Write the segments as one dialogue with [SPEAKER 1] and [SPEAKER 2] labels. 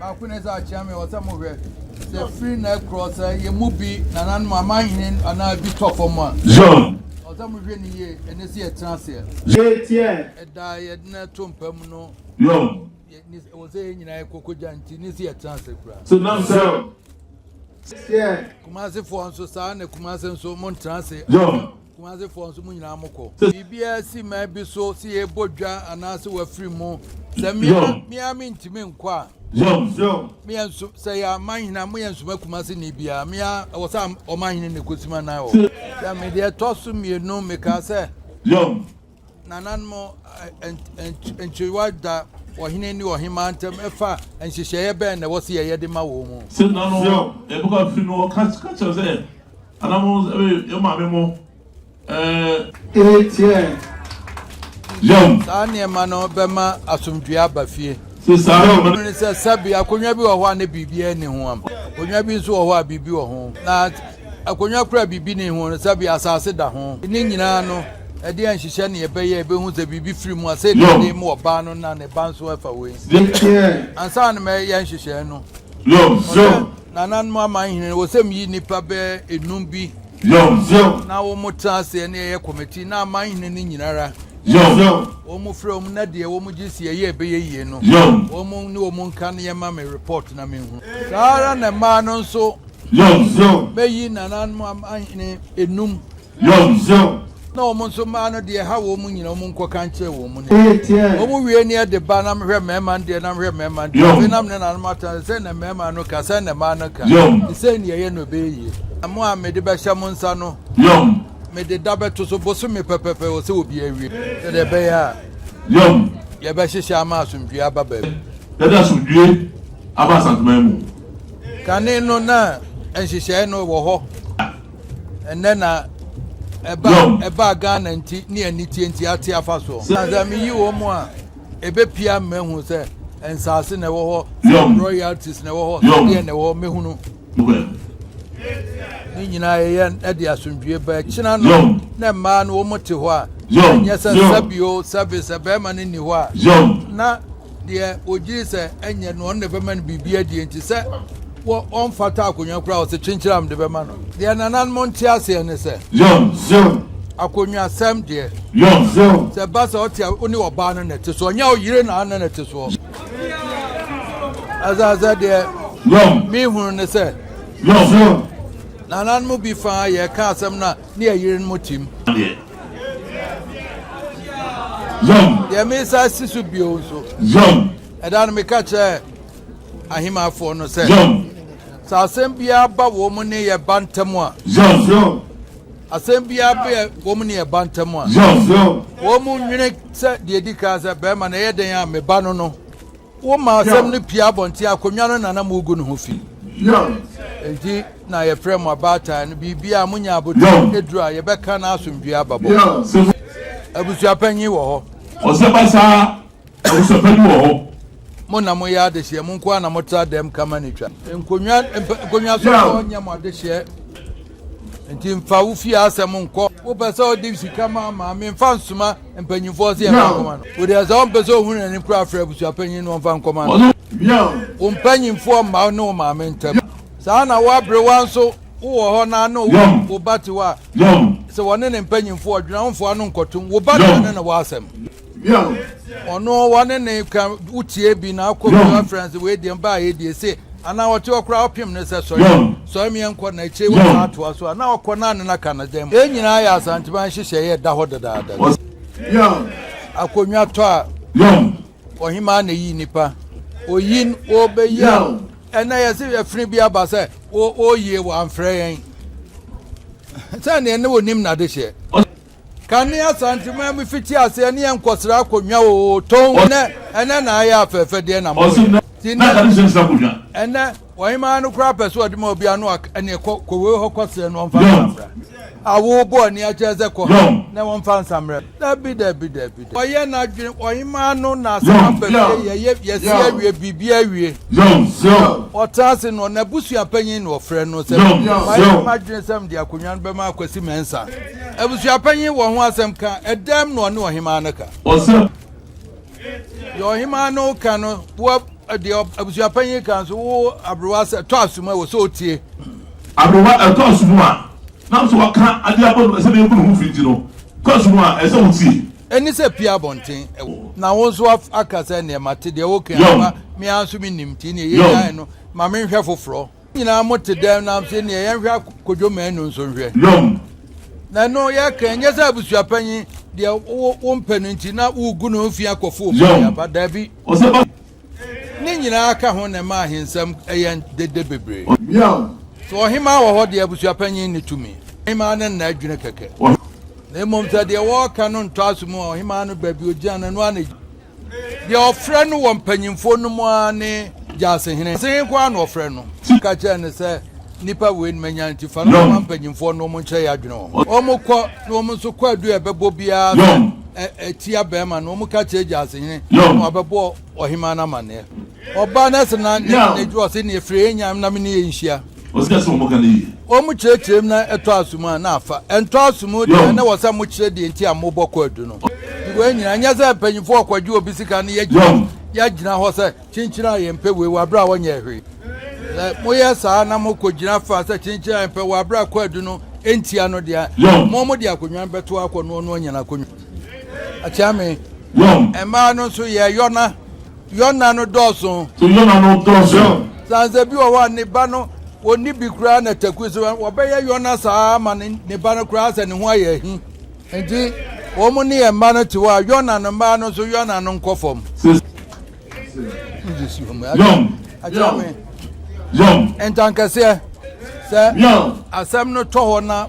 [SPEAKER 1] Akuneza Chame or some of it. The free neck crosser, you movie, and my mind, and I'll be top for one.
[SPEAKER 2] John.
[SPEAKER 1] Or some of you, and it's a transfer.
[SPEAKER 2] Yeah.
[SPEAKER 1] A diet, not to permanent.
[SPEAKER 2] Yo.
[SPEAKER 1] It was saying, I could see a transfer.
[SPEAKER 2] So now, sir. Yeah.
[SPEAKER 1] Kumasi for so san, Kumasi so Montranse.
[SPEAKER 2] John.
[SPEAKER 1] Kumasi for so Munamoko. BBS may be so see a bodja and answer were free more. The me mean to me qua.
[SPEAKER 2] John.
[SPEAKER 1] Me and say, I mind na me and Sumakumasi Nibia. Me I was or mine in the Kusima now. That may dear toss me no make us say.
[SPEAKER 2] John.
[SPEAKER 1] Nanan more and Chiwad that or he knew or him antem efa and she share ben there was here yedima womo.
[SPEAKER 2] Sit down, a book of no catch us there. And I'm almost your mammy. 8 years. John.
[SPEAKER 1] Sanya mano bema asumdua bafie.
[SPEAKER 2] Sister,
[SPEAKER 1] sabi akonya bi wo ho na bibia ni ho am. Akonya bi nso wo ho a bibi wo ho. Na akonya kura bibi ni ho sabi asase da ho. Ni nyina no e de anhihye na ebeye ebe hu se bibi firi mu ase de mu oba no na ne ba nso afa we. Ansa na me ye anhihye no. Na nan mu amanhene wo sem yi nipa be enum bi. Na wo mutase na ye committee na amanhene ni nyinara. Omu from na de wo mu gisi ye be ye no. Omu ni omu nkan ye ma me report na me hu. Sara na ma no nso. Be yi na nan mu amanhene enum. Na omu nso ma no de ha wo mu nyina omu nkoka nche wo mu ne. Omu wie ni de ba na mhwe mema de na mhwe mema de. Be na me na mata se na mema no ka se na ma no ka. Se ni ye no be yi. Amu a me de be hya mu nsa no. Me de dabe to so boso me pepepe o se obi awie. De be ya. Ye be hihya ama asumdua baba.
[SPEAKER 2] That asumdue aba santmemu.
[SPEAKER 1] Kane no na enhihye no wo ho. Enne na eba Ghana nti ni aniti nti ate afa so. Na me yi wo mu a ebe pia mehu se ensase na wo ho, royalties na wo ho, de na wo mehunu. Ni nyina ye de asundue ba kina no na ma no wo mote ho a nya sabio sabisa be ma ni ho a na de ogiri se enye no on de be ma no bibia die nti se wo on fata akonya kura o se chinchiram de be ma no de nanan monti ase ne se akonya sam de se ba se oti oni oba no ne te so nya o yire na an ne te so azaza de mi hunu ne se nanan mu bi fa ye ka asem na ne yire mu tim de me sa sisu bio so edan me ka che ahima afo no se sa asem bia ba wo mu ne ye bantam a asem bia ba wo mu ne ye bantam a wo mu nwene se de edika se be ma na ye den a me ba no no wo ma asem ne pia bonti akonwa no nana mu ugu no ho fi enti na ye frem abata no bibia munya abodu edura ye beka na asomdua babo abusua panyi wo ho
[SPEAKER 2] osebasa abusua panyi wo ho
[SPEAKER 1] mo na mo ya de hye mo nko na mo tra dem kama ni twa nkonwa so onya mo de hye enti mfa wo fi asem nko wo pesa o de sika ma me mfa nsuma mpanyimfo se e ma koma no wo de za on pesa ohun ani kura afra abusua panyi no mfa nkoma no wo mpanyimfo ma no ma me ntam sana wa bre wanso wo ho na no wo bati wa se wone ne mpanyimfo odwena mfo anu nkotum wo bati ne na wasem ono wone ne ka utie bi na akọ friends we dey ba ye dey say ana wote okra opim ne se so mi enko na eche wo ato so ana okọ na ne na kana dem e nyina ya asantiban hihye ye da ho dadaada akonwa to a ohima na yi nipa oyin obeya ena yesi efrin bia ba se oye wo amfre yen tane ene wonim na de hye kan ya santima mi fiti ase ne enkosra akonwa o ton ene na ya afefe de na mo ene woima no kra peso odima obi anu ene kowe ho kosre no mfa amfra awo bo ni acheze ko na won fa nsamre da bi oye na dwen oyima no na asama ye yesi awie bibia awie otase no na busua panyin no ofre no se ma dwen sam dia konwan be ma akwasi mensa abusua panyin wo ho asem ka edam no ne ohima no ka yo ohima no ka no abusua panyin kan so wo abrowa se to asuma wo so tie
[SPEAKER 2] abrowa to asuma na so waka ade abon se be bu hu fiti no to asuma e se wo tie
[SPEAKER 1] eni se pia bonten na wo so aka se ne mate de wo kan me anso mi nim ti ne ye yan no ma me hwe foforo nyina mote dem na se ne ye hwe kodwo manu nso hwe na no ye kan nye se abusua panyin de wo mpenu nti na wo gu no fi akofo ya ba dabi ni nyina aka ho na ma hensam eyen dede bebre so ohima wo ho de abusua panyin ni tumi ohima na na adwene keke na mom ta de wo ka no nto asum ohima no babi ogia na no ana de ofre no wo mpanyimfo no mu ane jase hene se kwa no ofre no ka che ne se nipa we manya nti fa no mpanyimfo no mo nche ya adwene o mo kọ no mo so kwa adu ebebo bia etia bema no mo ka che jase hene no abebo ohima na mane oba na se na ne ju o se ne efre enyam na me ne yenhia
[SPEAKER 2] osika so mo kan yi
[SPEAKER 1] o mu chirechirem na eto asuma na afa ento asumu de na wo sa mu chire de enti amobọ kwadu no we nyina nya za panyimfo akwadwu obisika ne ya gina ho se chinchira ye mpe we wabra wonye hwe mo ye sa na mo kogina fa se chinchira ye mpe wabra kwadu no enti ano de mo de akonwan beto akono no nyana akonwa achame ema no so ye yona no doso
[SPEAKER 2] so yona no doso
[SPEAKER 1] sanze bi wa ne ba no oni bi kura na takuso wo be ye yona sa ma ne ba no kura se ne ho aye hi enti wo mu ne ma no ti wa yona no ma no so yona no nkofom entankase se asem no to ho na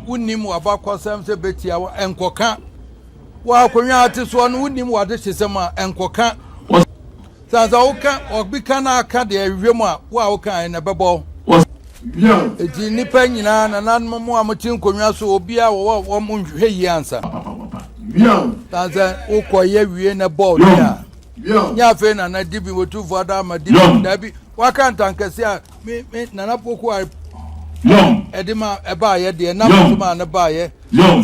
[SPEAKER 1] unim wa ba kwasem se betia enkoka wa akonwa ate so no unim wa de hyesem a enkoka sanza oka ogbika na aka de awem a wa oka na bebo eti nipa nyina na nanmo mu amoti nkonwa so obi a wo mo nhwe yi ansa sanza ukoye wie na ball ya nya fe na dibi Otumfuo da ma dibi dabi waka ntankase a me na na poku a edima eba ye de na mutuma na ba ye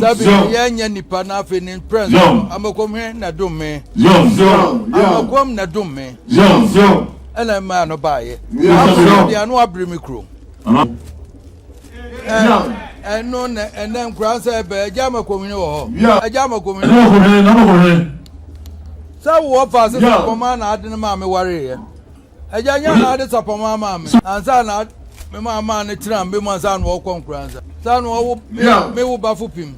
[SPEAKER 1] sabi ye nya nipa na fe ni prince amakom he na dumme amakom na dumme ela ma no ba ye de anu abrimi kro no na enen kransa ebe jama komini wo jama komini sa wo fa se sapoma na ade ma me ware ye eja nya na ade sapoma ma me ansa na me ma ne tira mbe mo ansa na wo konkransa sa no wo me wo ba fupim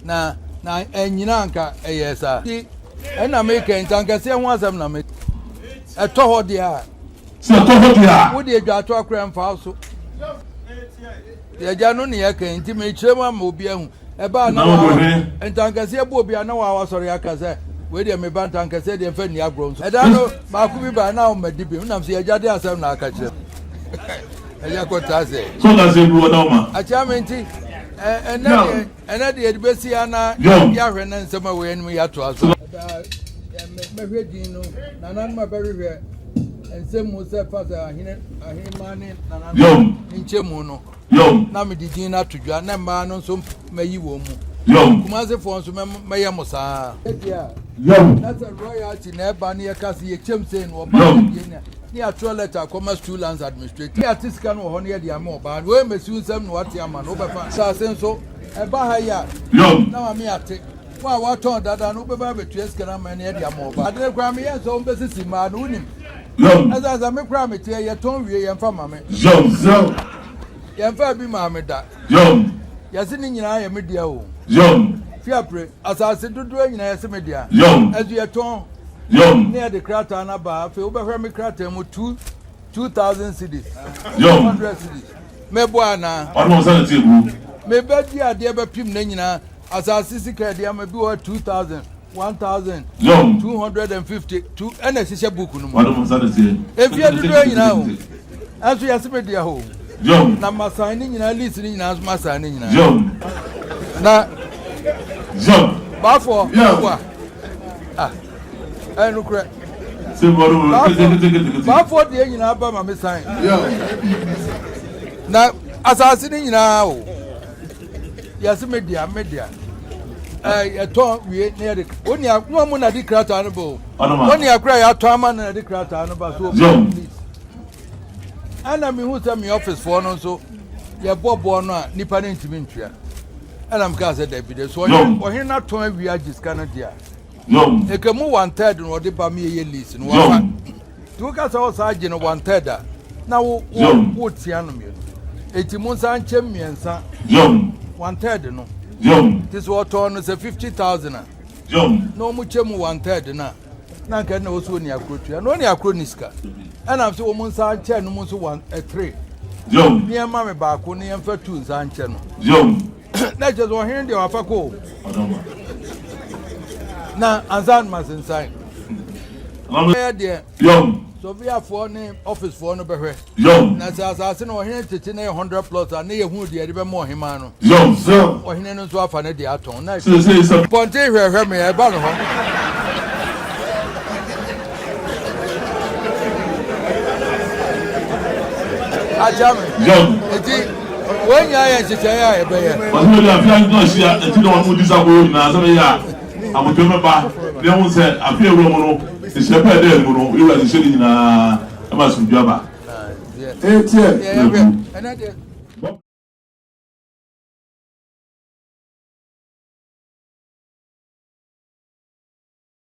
[SPEAKER 1] na enyina anka eyesa na me ken tanka se ho asem na me eto ho dia
[SPEAKER 2] se to ho dia
[SPEAKER 1] wo de adwa to akra mfa so eja no ne ye ken ti me chire ma obi ahu eba na entankase ebo obi na wa wasori aka se we de me ba entankase de mfa ni agro nso eda no ba ku bi ba na o madibi unam se eja de asem na aka chire eja ko ta se
[SPEAKER 2] so na se bu na ma
[SPEAKER 1] acha menti ena de edibesi ana ya hwe na nsema we enu ya to aso me hwe din no na nan ma ba hwe ensemu se fa se ahine mane na nan nchemu no na me didin na tudwa na ma no so mayi wo mu kuma se fo so me ya musa that's a royalty na ba ne ka se ye chemse no ba ni a toilet commerce two lands administrator ni atiska no ho ne de am oba we mesu nsam no ate ama no be fa sa se so e ba ha ya na ma me ate wa ton dada no be ba betu eska na ma ne de am oba ade kwa me ye so be sisi ma no unim azaza me kwa me tie ye ton wie ye mfa ma me ye mfa bi ma me da yesi ni nyina ye me dia o fiapre asase dudu nyina yesi me dia azu ye ton near the crater na ba fe obehwe me crater mu 2000 cedis 100 cedis me boa na
[SPEAKER 2] ono san ti bu
[SPEAKER 1] me be dia de be pim na nyina asase sika dia me bi 2000 1000 250 2 ena sise book no mo
[SPEAKER 2] ono san ti
[SPEAKER 1] efia dudu nyina o azu yesi me dia ho na masan ni nyina list ni nyina masan ni nyina na ba for boa enu kure
[SPEAKER 2] se boru
[SPEAKER 1] ba for de nyina ba ma me sign na asase ni nyina o yesi media ton we near the only a woman at the cratanable. Only a cry out to a man at the cratanaba. So, and I mean, who's at my office for no so. Yeah, Bob Warner, Nippon Intimintia. And I'm Casa Deputy. So, for him not to we are just Canada. They can move 1/3 or the Pammy lease in one. Took us all sergeant 1/3. Now, what's the enemy? 80 months and champions, 1/3 no. This water on is a 50,000. No much 1/3 now. Nanka no soon ya kutu. And only a chroniska. And I'm so almost a 10 months 3. Near Mammy back when you for 2 and channel. That's just one hand you have a go. Now, Azan must inside. Dear, so we have 4 name office for no better. That's as I say, no hand to 100 plus and near who the other more himano. Or he knows what I need the atom. Nice. Ponte, hear me about home. When you are say, I
[SPEAKER 2] I'm a member. They won't say, I feel Romono. It's a better than Mono. You are the city in a Masu Java.
[SPEAKER 1] yeah.